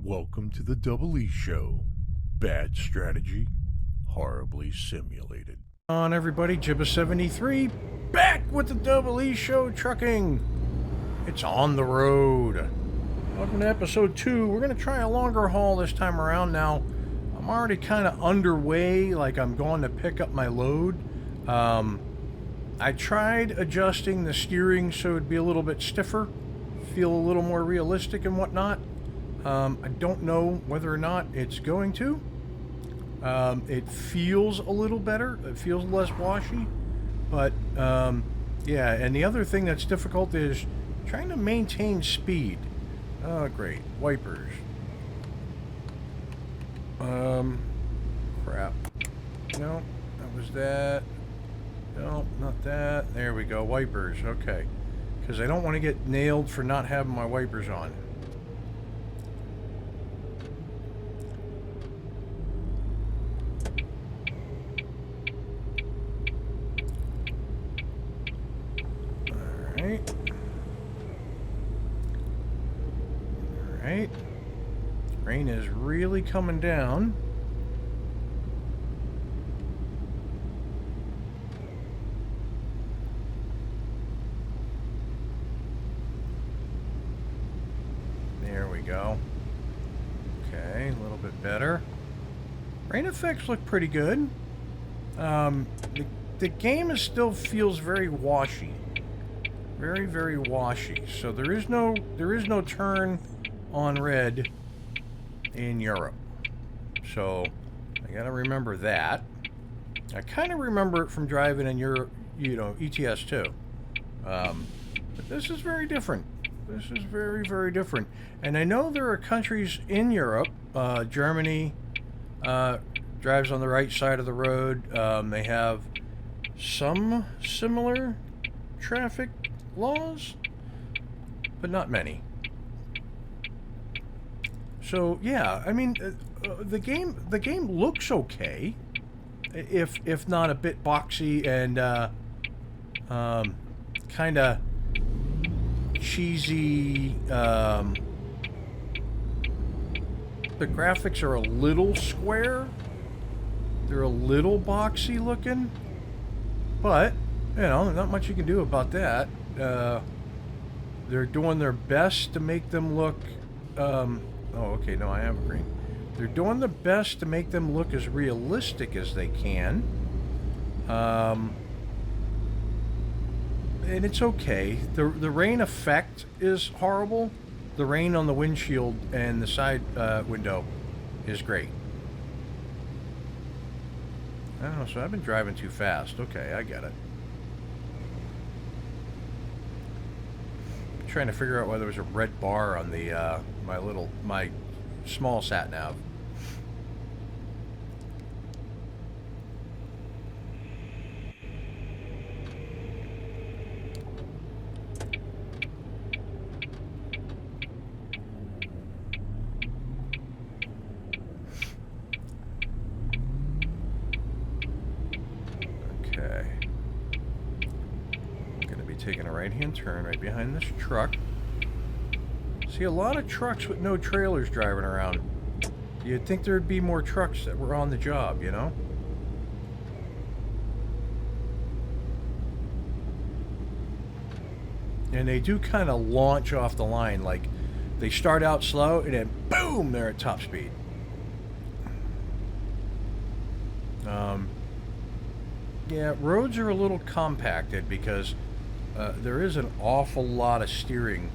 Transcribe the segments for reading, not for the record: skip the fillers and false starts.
Welcome to the DoubleEShow. Bad strategy, horribly simulated. On everybody, Jibba73, back with the DoubleEShow trucking. It's on the road. Welcome to episode 2. We're going to try a longer haul this time around. Now, I'm already kind of underway, like I'm going to pick up my load. I tried adjusting the steering so it'd be a little bit stiffer, feel a little more realistic and whatnot. I don't know whether or not it's going to. It feels a little better. It feels less washy. But, yeah, and the other thing that's difficult is trying to maintain speed. Oh, great. Wipers. Crap. No, that was that. No, not that. There we go. Wipers. Okay. Because I don't want to get nailed for not having my wipers on. Alright. Rain is really coming down. There we go. Okay, a little bit better. Rain effects look pretty good. The game still feels very washy. Very, very washy. So there is no turn on red in Europe. So I gotta remember that. I kind of remember it from driving in Europe, you know, ETS2. But this is very different. This is very, very different. And I know there are countries in Europe, Germany drives on the right side of the road. They have some similar traffic laws, but not many. So yeah, I mean, the game looks okay, if not a bit boxy and kind of cheesy. The graphics are a little square. They're a little boxy looking, but you know, not much you can do about that. They're doing their best to make them look, oh, okay, no, I have a green. They're doing their best to make them look as realistic as they can. And it's okay. The rain effect is horrible. The rain on the windshield and the side window is great. I don't know, so I've been driving too fast. Okay, I get it. Trying to figure out why there was a red bar on the my small sat nav. Okay. I'm gonna be taking a right-hand turn right behind this truck. See a lot of trucks with no trailers driving around. You'd think there'd be more trucks that were on the job, you know? And they do kind of launch off the line, like they start out slow and then boom, they're at top speed. Yeah, roads are a little compacted because there is an awful lot of steering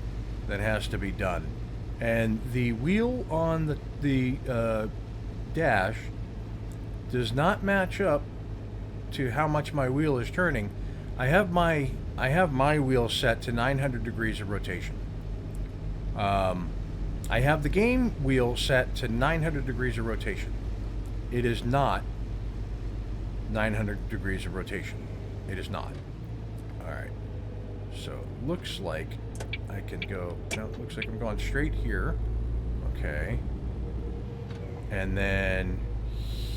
that has to be done, and the wheel on the dash does not match up to how much my wheel is turning. I have my wheel set to 900 degrees of rotation. I have the game wheel set to 900 degrees of rotation. It is not 900 degrees of rotation. It is not. All right. So looks like I can go, no, it looks like I'm going straight here. Okay. And then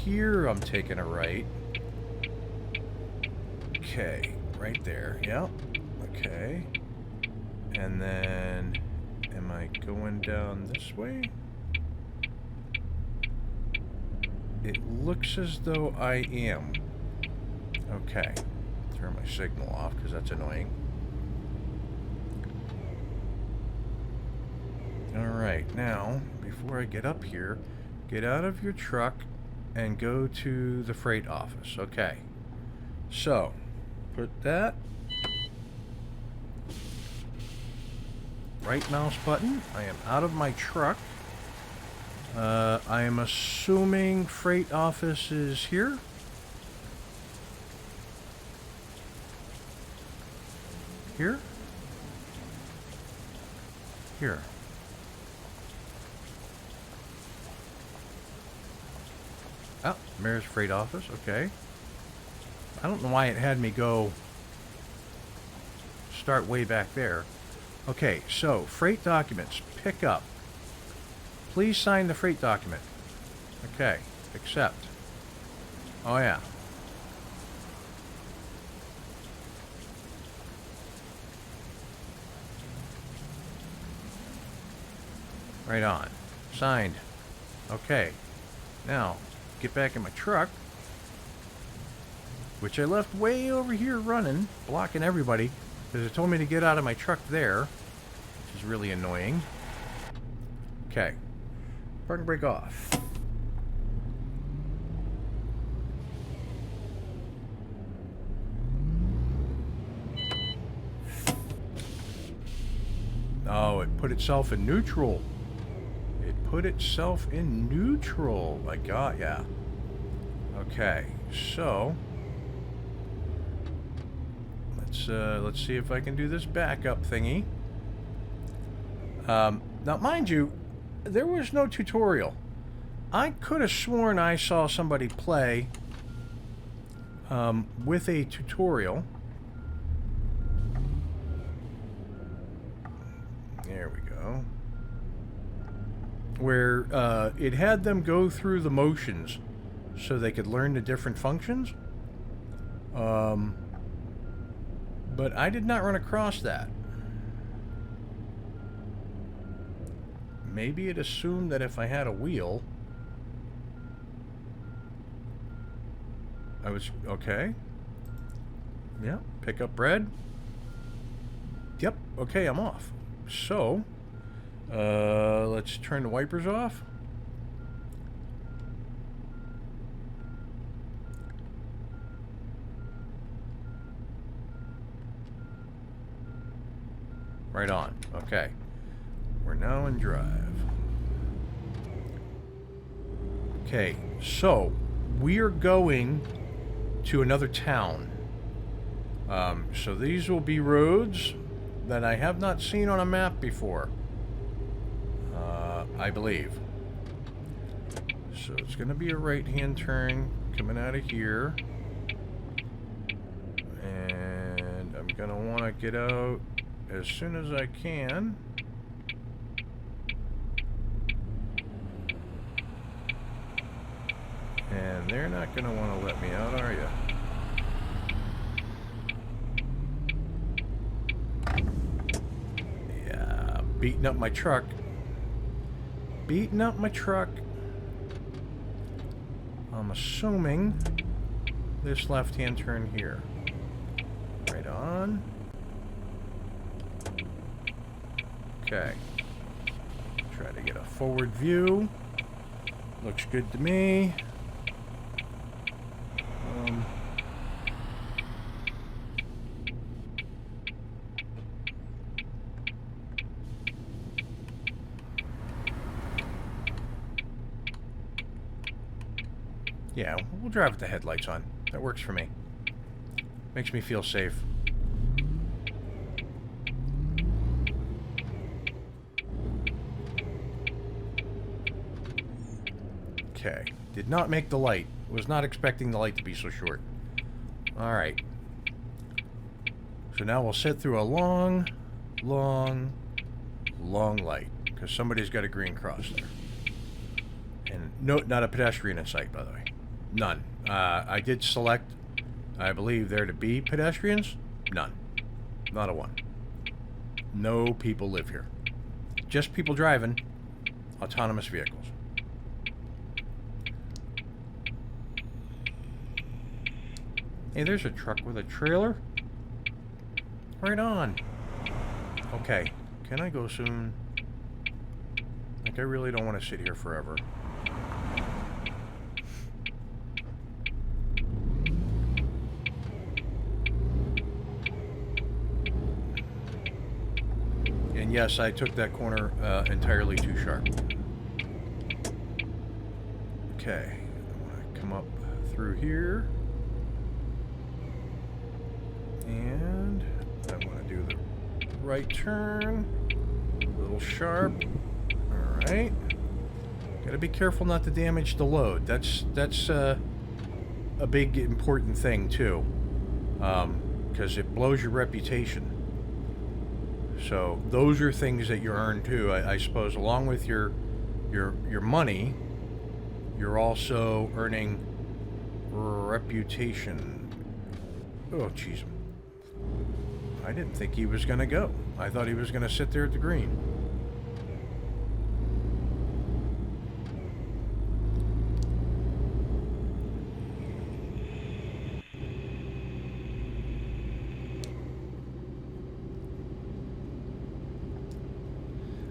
here I'm taking a right. Okay, right there, yep. Okay. And then, am I going down this way? It looks as though I am. Okay. Turn my signal off because that's annoying. Alright, now, before I get up here, get out of your truck and go to the freight office. Okay. So, put that. Right mouse button. I am out of my truck. I am assuming freight office is here. Here? Here. Oh, there's freight office. Okay. I don't know why it had me go start way back there. Okay, so freight documents. Pick up. Please sign the freight document. Okay, accept. Oh yeah. Right on. Signed. Okay. Now, get back in my truck, which I left way over here running, blocking everybody, because it told me to get out of my truck there, which is really annoying. Okay. Parking brake off. Oh, it put itself in neutral. It put itself in neutral. My God, yeah. Okay, so let's see if I can do this backup thingy. Now, mind you, there was no tutorial. I could have sworn I saw somebody play with a tutorial. There we go. Where it had them go through the motions so they could learn the different functions. But I did not run across that. Maybe it assumed that if I had a wheel, I was okay. Yeah, pick up bread. Yep, okay, I'm off. So, let's turn the wipers off. Right on. Okay. We're now in drive. Okay, so we are going to another town. So these will be roads that I have not seen on a map before. I believe. So it's going to be a right-hand turn coming out of here. And I'm going to want to get out as soon as I can. And they're not going to want to let me out, are you? Yeah, beating up my truck. Beating up my truck. I'm assuming this left-hand turn here. Right on. Okay. Try to get a forward view. Looks good to me. Yeah, we'll drive with the headlights on. That works for me. Makes me feel safe. Okay. Did not make the light. Was not expecting the light to be so short. Alright. So now we'll sit through a long light. Because somebody's got a green cross there. And no, not a pedestrian in sight, by the way. None. I did select, I believe, there to be pedestrians. None. Not a one. No people live here. Just people driving autonomous vehicles. Hey, there's a truck with a trailer. Right on. Okay, can I go soon? Like, I really don't want to sit here forever. And yes, I took that corner entirely too sharp. Okay, I want to come up through here. And I want to do the right turn. A little sharp. Alright. Gotta be careful not to damage the load. That's a big important thing too. Because it blows your reputation. So those are things that you earn too. I suppose along with your money, you're also earning reputation. Oh jeez. I didn't think he was gonna go. I thought he was gonna sit there at the green.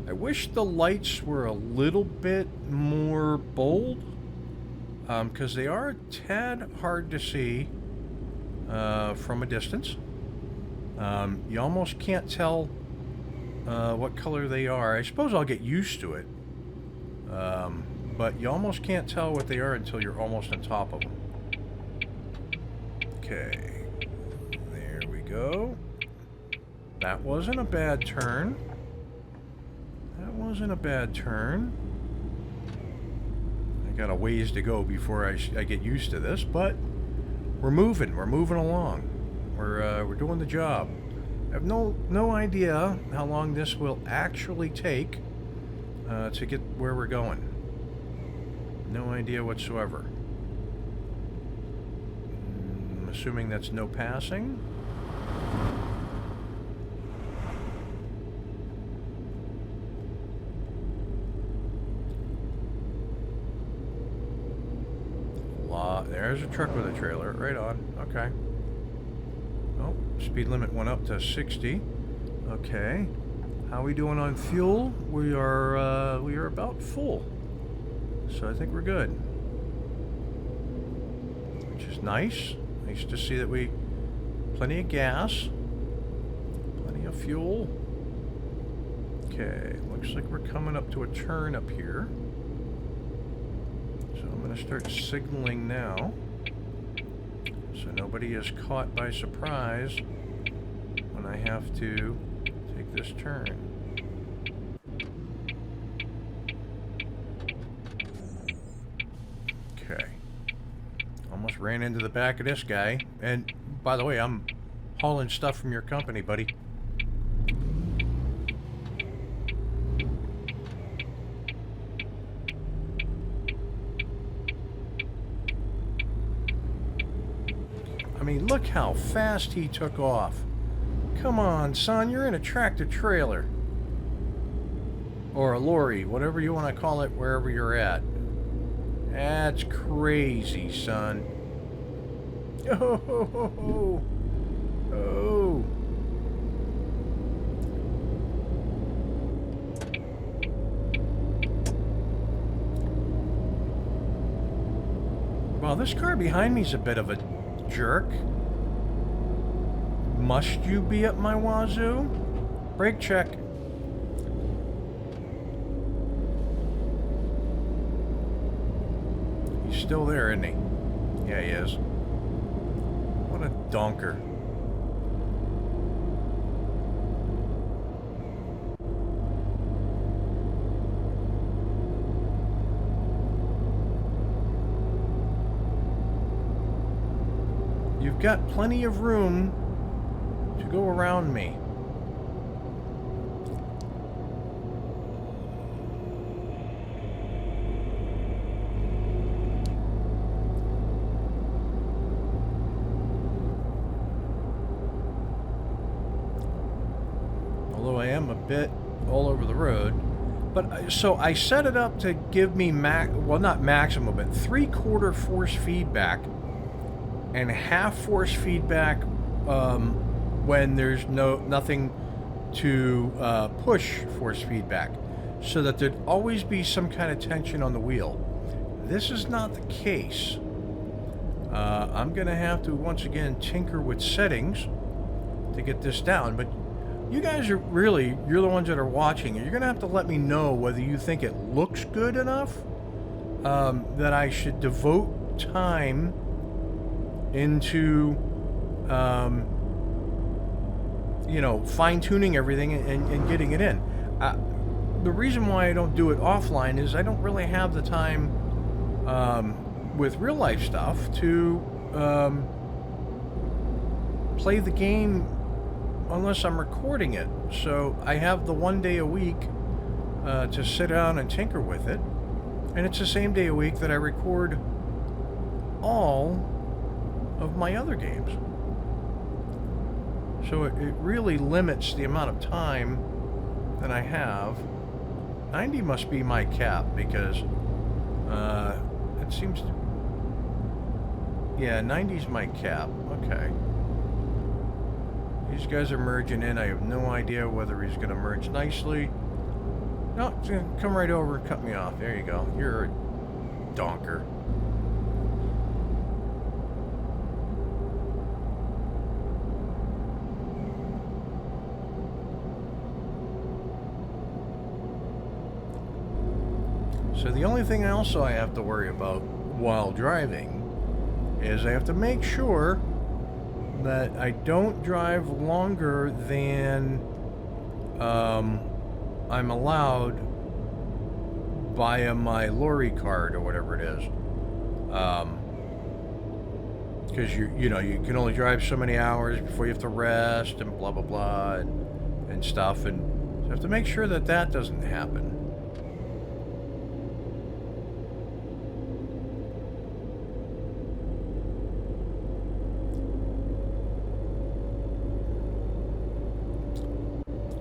I wish the lights were a little bit more bold, because they are a tad hard to see from a distance. You almost can't tell what color they are. I suppose I'll get used to it, but you almost can't tell what they are until you're almost on top of them. Okay, there we go. That wasn't a bad turn. That wasn't a bad turn. I got a ways to go before I get used to this, but we're moving along. We're doing the job. I have no idea how long this will actually take to get where we're going. No idea whatsoever. I'm assuming that's no passing. There's a truck with a trailer. Right on. Okay. Oh, speed limit went up to 60. Okay. How are we doing on fuel? We are about full. So I think we're good. Which is nice. Nice to see that we plenty of gas. Plenty of fuel. Okay, looks like we're coming up to a turn up here. So I'm going to start signaling now, so nobody is caught by surprise when I have to take this turn. Okay. Almost ran into the back of this guy. And by the way, I'm hauling stuff from your company, buddy. I mean, look how fast he took off. Come on, son, you're in a tractor trailer. Or a lorry, whatever you want to call it, wherever you're at. That's crazy, son. Oh. Oh. Well, this car behind me is a bit of a jerk. Must you be at my wazoo? Brake check. He's still there, isn't he? Yeah, he is. What a donker. You've got plenty of room to go around me. Although I am a bit all over the road. But so I set it up to give me well, not maximum, but 3/4 force feedback and half force feedback when there's nothing to push force feedback, so that there'd always be some kind of tension on the wheel. This is not the case. I'm gonna have to once again tinker with settings to get this down, but you guys are really, you're the ones that are watching, and you're gonna have to let me know whether you think it looks good enough that I should devote time into you know, fine-tuning everything and getting it in. The reason why I don't do it offline is I don't really have the time with real-life stuff to play the game unless I'm recording it. So I have the one day a week to sit down and tinker with it, and it's the same day a week that I record all of my other games. So it really limits the amount of time that I have. 90 must be my cap, because it seems to... Yeah, 90's my cap. Okay. These guys are merging in. I have no idea whether he's going to merge nicely. No, he's going to come right over and cut me off. There you go. You're a donker. So the only thing also I have to worry about while driving is I have to make sure that I don't drive longer than I'm allowed via my lorry card or whatever it is. Because you know, you can only drive so many hours before you have to rest and blah blah blah and stuff, and so I have to make sure that that doesn't happen.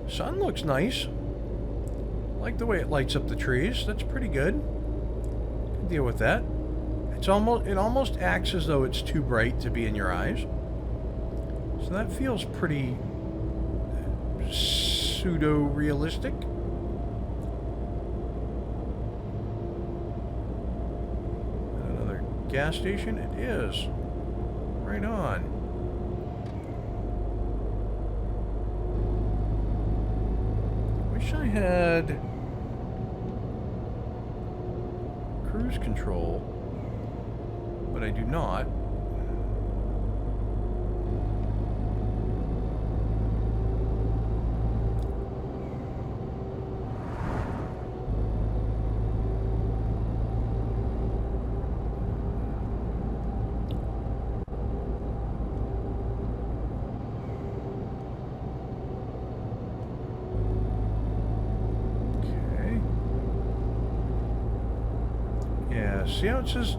Sun looks nice. Like the way it lights up the trees. That's pretty good. Can deal with that. It almost acts as though it's too bright to be in your eyes. So that feels pretty pseudo-realistic. Another gas station? It is. Right on. I had cruise control, but I do not. See how it says,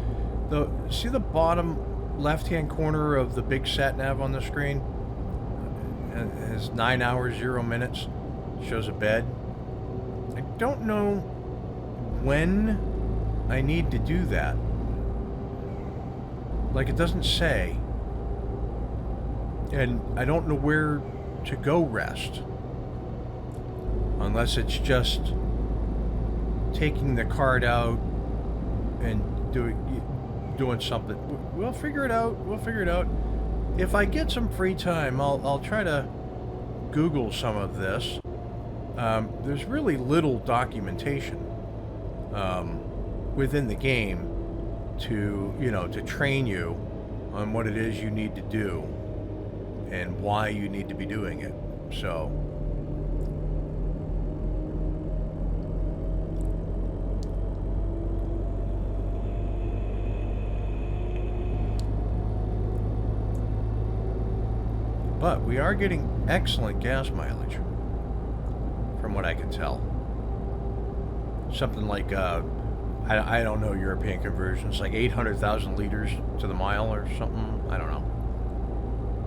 see the bottom left-hand corner of the big sat-nav on the screen? It has 9 hours, 0 minutes. Shows a bed. I don't know when I need to do that. Like, it doesn't say. And I don't know where to go rest. Unless it's just taking the card out and doing something. We'll figure it out. We'll figure it out. If I get some free time, I'll try to Google some of this. There's really little documentation within the game to, you know, to train you on what it is you need to do and why you need to be doing it. So but we are getting excellent gas mileage, from what I can tell. Something like, I don't know European conversions, like 800,000 liters to the mile or something. I don't know.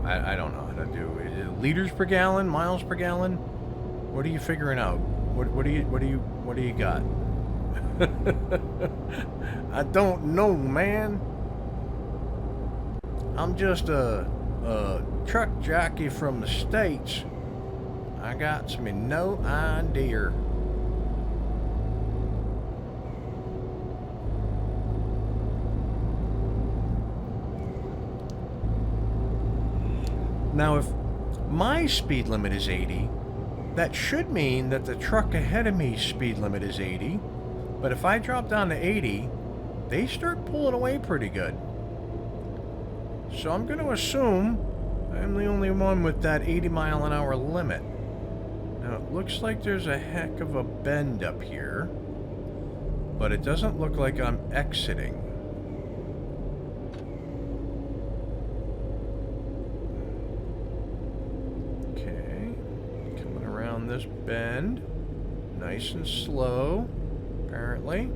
I don't know how to do it. Liters per gallon, miles per gallon. What are you figuring out? What do you got? I don't know, man. I'm just a truck jockey from the States. I got no idea. Now, if my speed limit is 80, that should mean that the truck ahead of me's speed limit is 80. But if I drop down to 80, they start pulling away pretty good. So I'm going to assume I'm the only one with that 80-mile-an-hour limit. Now, it looks like there's a heck of a bend up here, but it doesn't look like I'm exiting. This bend, nice and slow, apparently.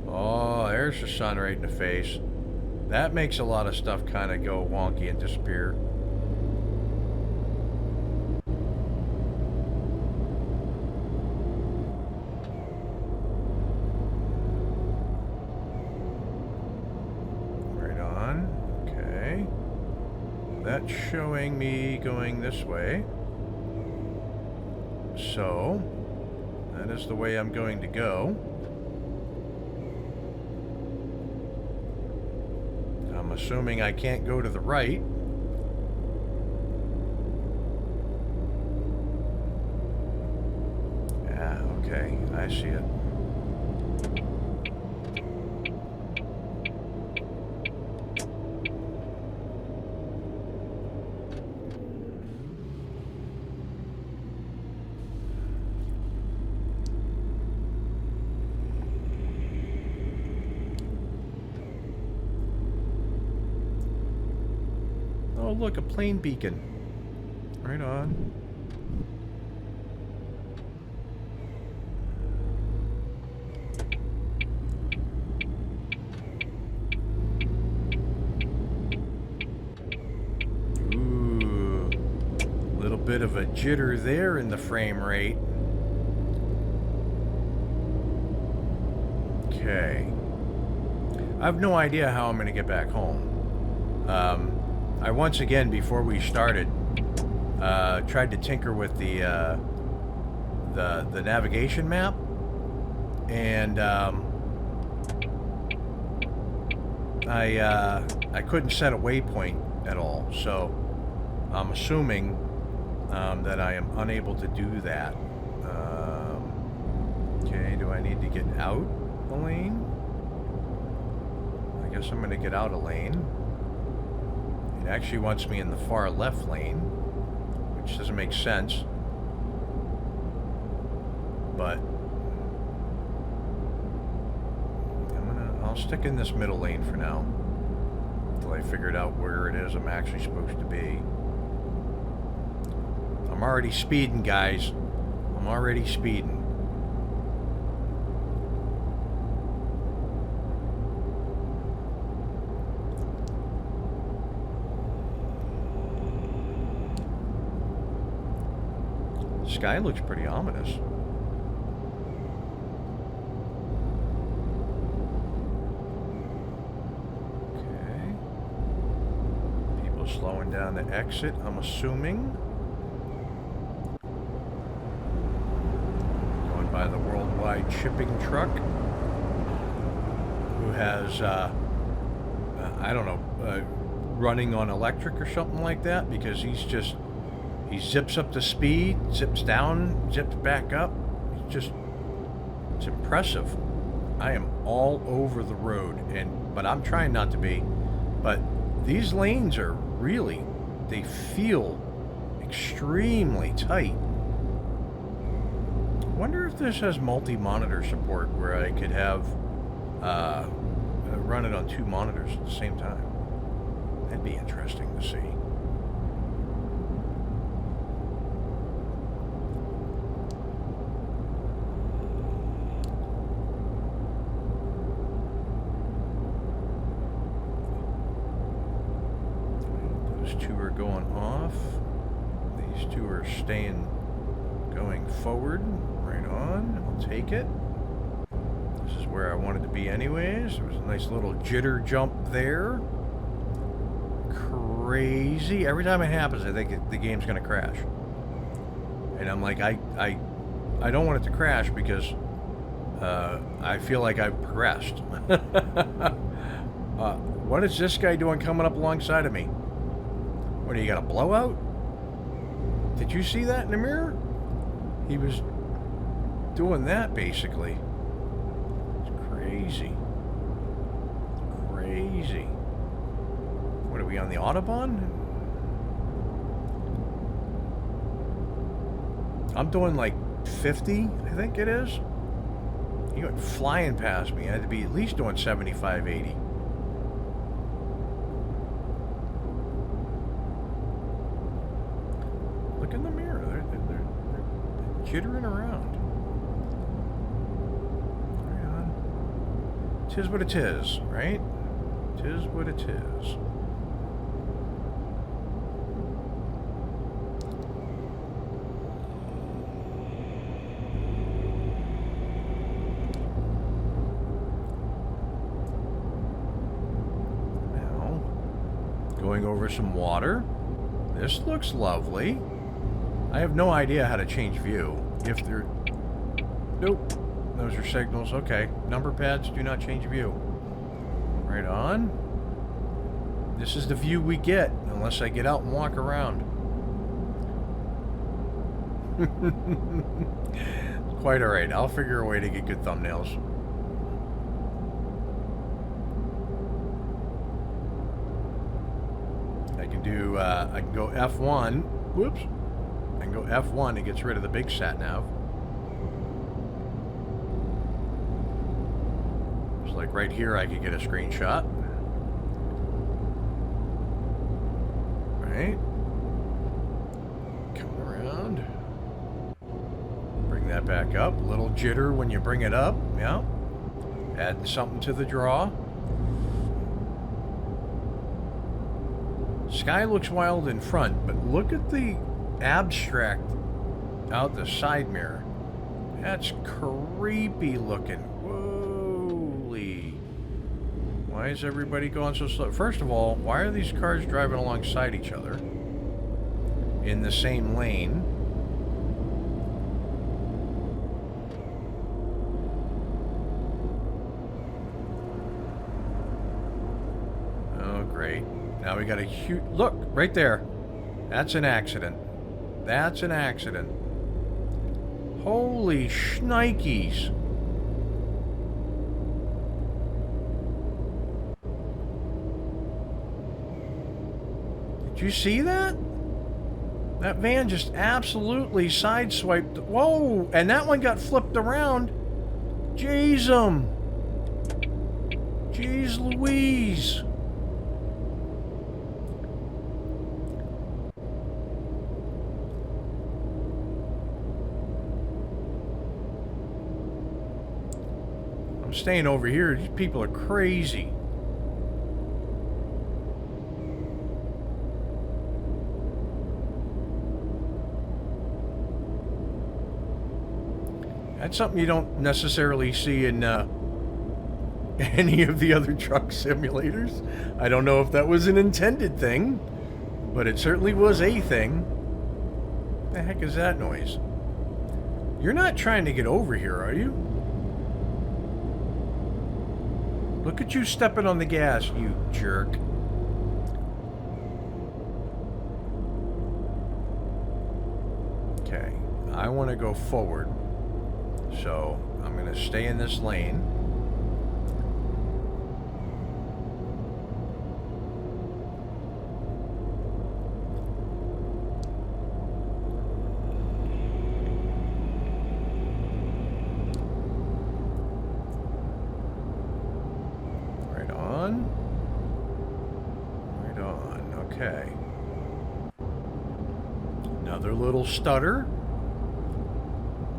Oh, there's the sun right in the face. That makes a lot of stuff kind of go wonky and disappear. Right on. Okay. That's showing me going this way. So, that is the way I'm going to go. I'm assuming I can't go to the right. Yeah, okay, I see it. Oh, look, a plane beacon. Right on. Ooh. A little bit of a jitter there in the frame rate. Okay. I have no idea how I'm going to get back home. I once again, before we started, tried to tinker with the navigation map, and I couldn't set a waypoint at all. So I'm assuming that I am unable to do that. Okay, do I need to get out a lane? I guess I'm going to get out a lane. It actually wants me in the far left lane, which doesn't make sense. But I'll stick in this middle lane for now until I figured out where it is I'm actually supposed to be. I'm already speeding, guys. I'm already speeding. The sky looks pretty ominous. Okay. People slowing down the exit, I'm assuming. Going by the worldwide shipping truck, who has, I don't know, running on electric or something like that, because he zips up to speed, zips down, zips back up. It's impressive. I am all over the road, but I'm trying not to be. But these lanes are really, they feel extremely tight. I wonder if this has multi-monitor support where I could have run it on 2 monitors at the same time. That'd be interesting to see. Going off. These 2 are going forward. Right on. I'll take it. This is where I wanted to be anyways. There was a nice little jitter jump there. crazy? Every time it happens, I think the game's going to crash. And I'm like, I don't want it to crash because I feel like I've progressed. What is this guy doing coming up alongside of me? What, do you got a blowout? Did you see that in the mirror? He was doing that, basically. It's crazy. Crazy. What, are we on the Autobahn? I'm doing like 50, I think it is. He went flying past me. I had to be at least doing 75, 80. Look in the mirror. They're jittering around. Right on. 'Tis what it is, right? 'Tis what it is. Now, going over some water. This looks lovely. I have no idea how to change view. If they're... Nope. Those are signals. Okay. Number pads do not change view. Right on. This is the view we get, unless I get out and walk around. Quite alright. I'll figure a way to get good thumbnails. I can do, I can go F1. Whoops. I can go F1, it gets rid of the big sat nav. Just like right here, I could get a screenshot. Right. Coming around. Bring that back up. A little jitter when you bring it up. Yeah. Adding something to the draw. Sky looks wild in front, but look at the abstract out the side mirror. That's creepy looking. Holy. Why is everybody going so slow? First of all, why are these cars driving alongside each other in the same lane? Oh, great. Now we got a huge... Look, right there. That's an accident. That's an accident. Holy shnikes. Did you see that? That van just absolutely sideswiped. Whoa! And that one got flipped around. Jeez, Jeez Louise. I'm staying over here. These people are crazy. That's something you don't necessarily see in any of the other truck simulators. I don't know if that was an intended thing, but it certainly was a thing. What the heck is that noise? You're not trying to get over here, are you? Look at you stepping on the gas, you jerk. Okay, I want to go forward. So, I'm going to stay in this lane. Right on. Right on. Okay. Another little stutter.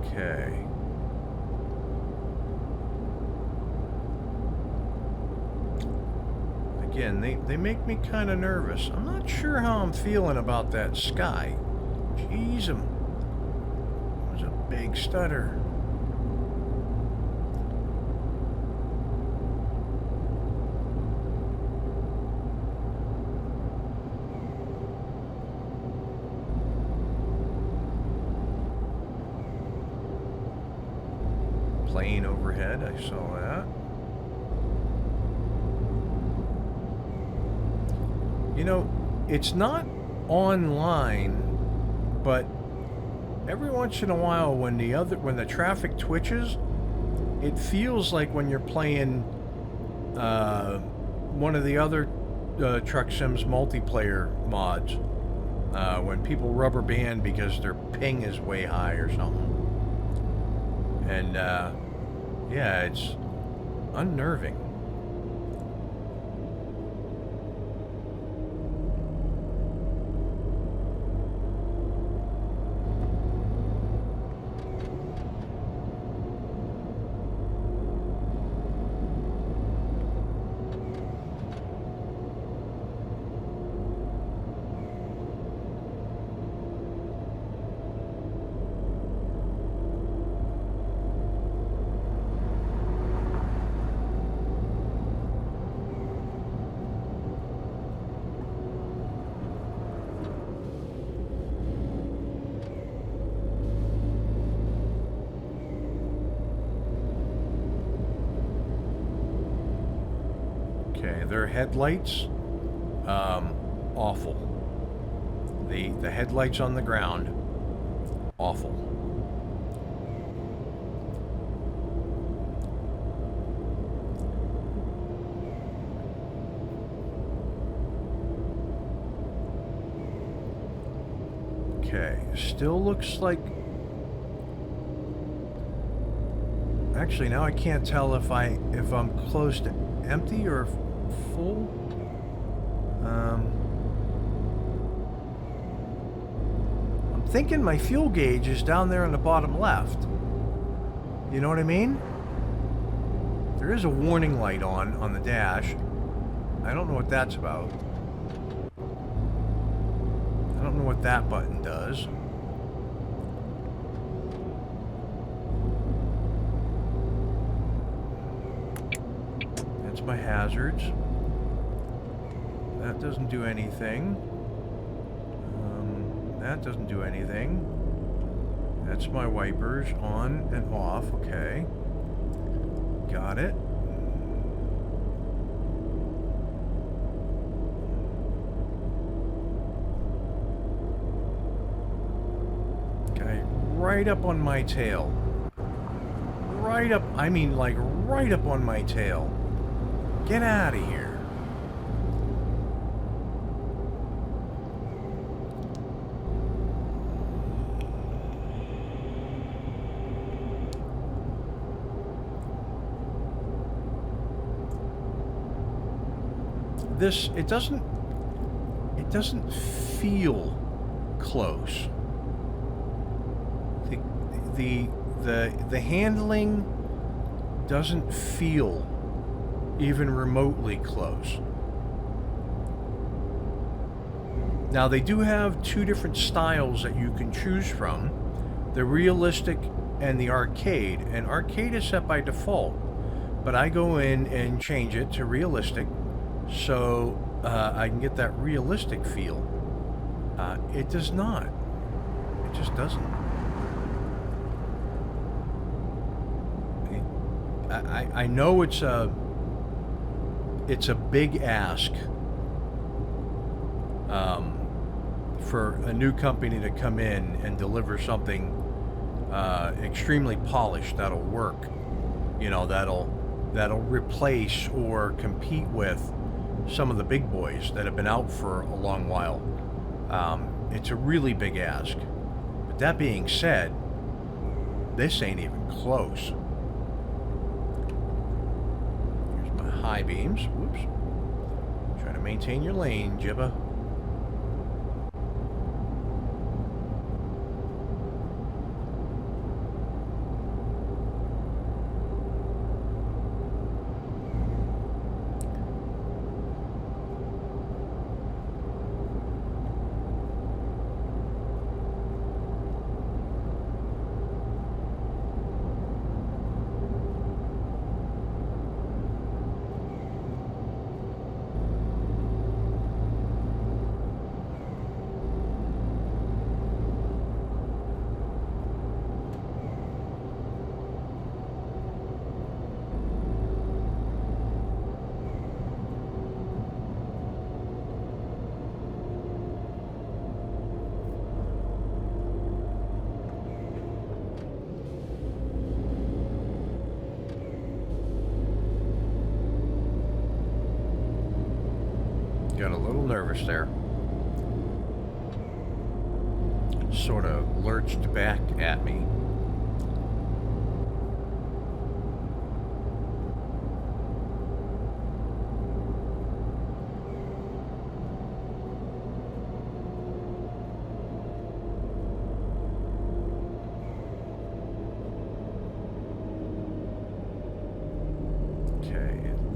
Okay. Again, they make me kind of nervous. I'm not sure how I'm feeling about that sky. Jeez, it was a big stutter. train overhead. I saw that. You know, it's not online, but every once in a while when the traffic twitches, it feels like when you're playing one of the other Truck Sims multiplayer mods, when people rubber band because their ping is way high or something. And yeah, it's unnerving. Their headlights, awful. The headlights on the ground, awful. Okay, still looks like... Actually, now I can't tell if I'm close to empty or full. I'm thinking my fuel gauge is down there on the bottom left. You know what I mean? There is a warning light on the dash. I don't know what that's about. I don't know what that button does. That's my hazards. That doesn't do anything. That doesn't do anything. That's my wipers on and off. Okay. Got it. Okay, right up on my tail. Right up, I mean like right up on my tail. Get out of here. This, it doesn't feel close. The handling doesn't feel even remotely close. Now they do have two different styles that you can choose from, the realistic and the arcade, and arcade is set by default, but I go in and change it to realistic so I can get that realistic feel. It does not. It just doesn't. I know it's a big ask for a new company to come in and deliver something extremely polished that'll work. You know, that'll replace or compete with some of the big boys that have been out for a long while. It's a really big ask. But that being said, this ain't even close. Here's my high beams. Whoops. Trying to maintain your lane, Jibba. Got a little nervous there. Sort of lurched back at me.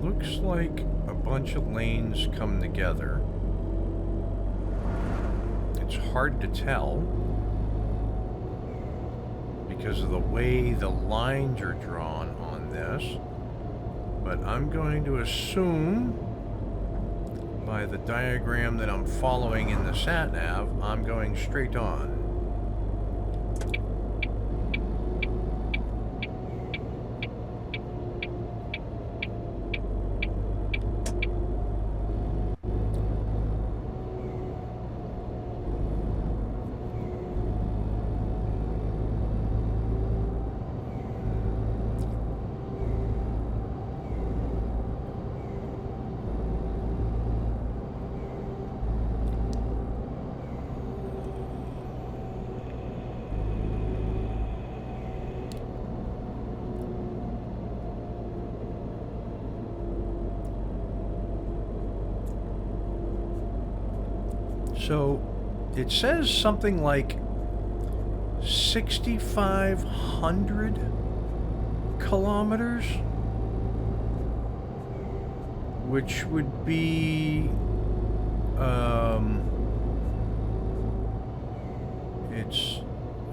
Looks like a bunch of lanes come together. It's hard to tell because of the way the lines are drawn on this, but I'm going to assume by the diagram that I'm following in the sat-nav, I'm going straight on. So it says something like 6,500 kilometers, which would be, it's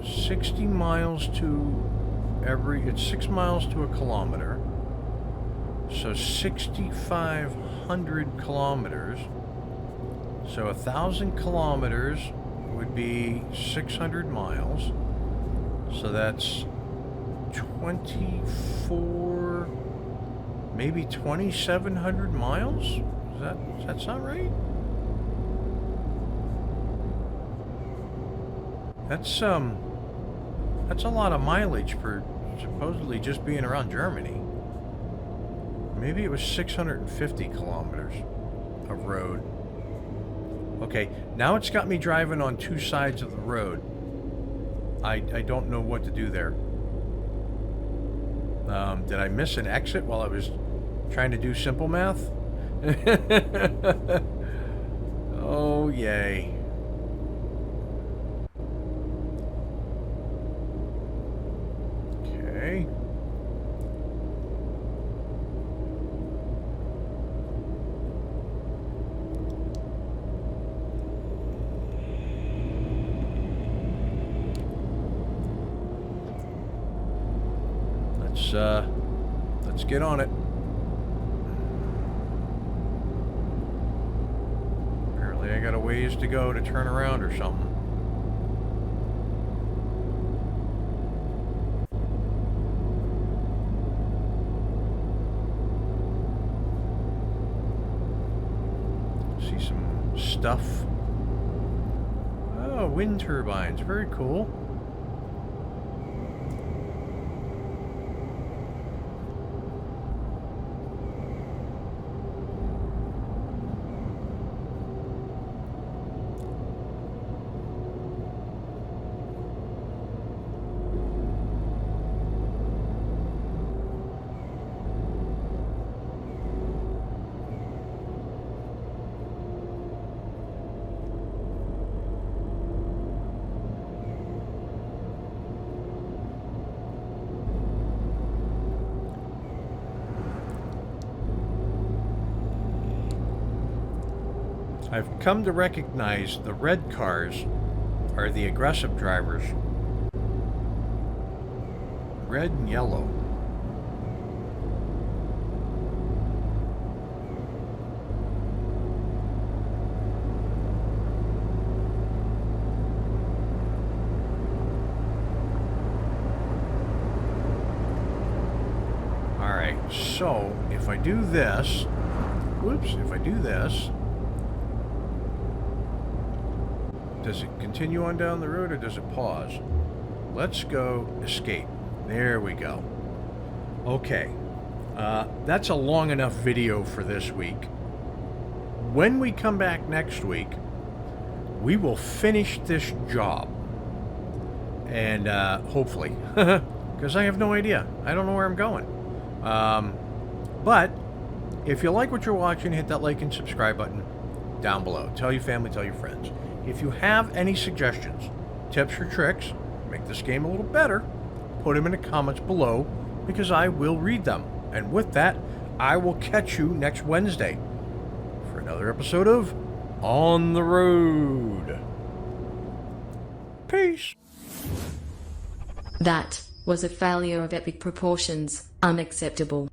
60 miles to it's 6 miles to a kilometer. So 6,500 kilometers. So 1,000 kilometers would be 600 miles. So that's 24, maybe 2,700 miles? Does that sound right? That's a lot of mileage for supposedly just being around Germany. Maybe it was 650 kilometers of road. Okay, now it's got me driving on two sides of the road. I don't know what to do there. Did I miss an exit while I was trying to do simple math? Oh, yay. Okay. Let's get on it. Apparently I got a ways to go to turn around or something. See some stuff. Oh, wind turbines. Very cool. I've come to recognize the red cars are the aggressive drivers. Red and yellow. Alright, so if I do this, whoops, if I do this, does it continue on down the road or does it pause? Let's go escape. There we go. Okay. That's a long enough video for this week. when we come back next week, we will finish this job. And hopefully, because I have no idea. I don't know where I'm going. But if you like what you're watching, hit that like and subscribe button down below. Tell your family, tell your friends. If you have any suggestions, tips or tricks, make this game a little better, put them in the comments below, because I will read them. And with that, I will catch you next Wednesday for another episode of On the Road. Peace. That was a failure of epic proportions, unacceptable.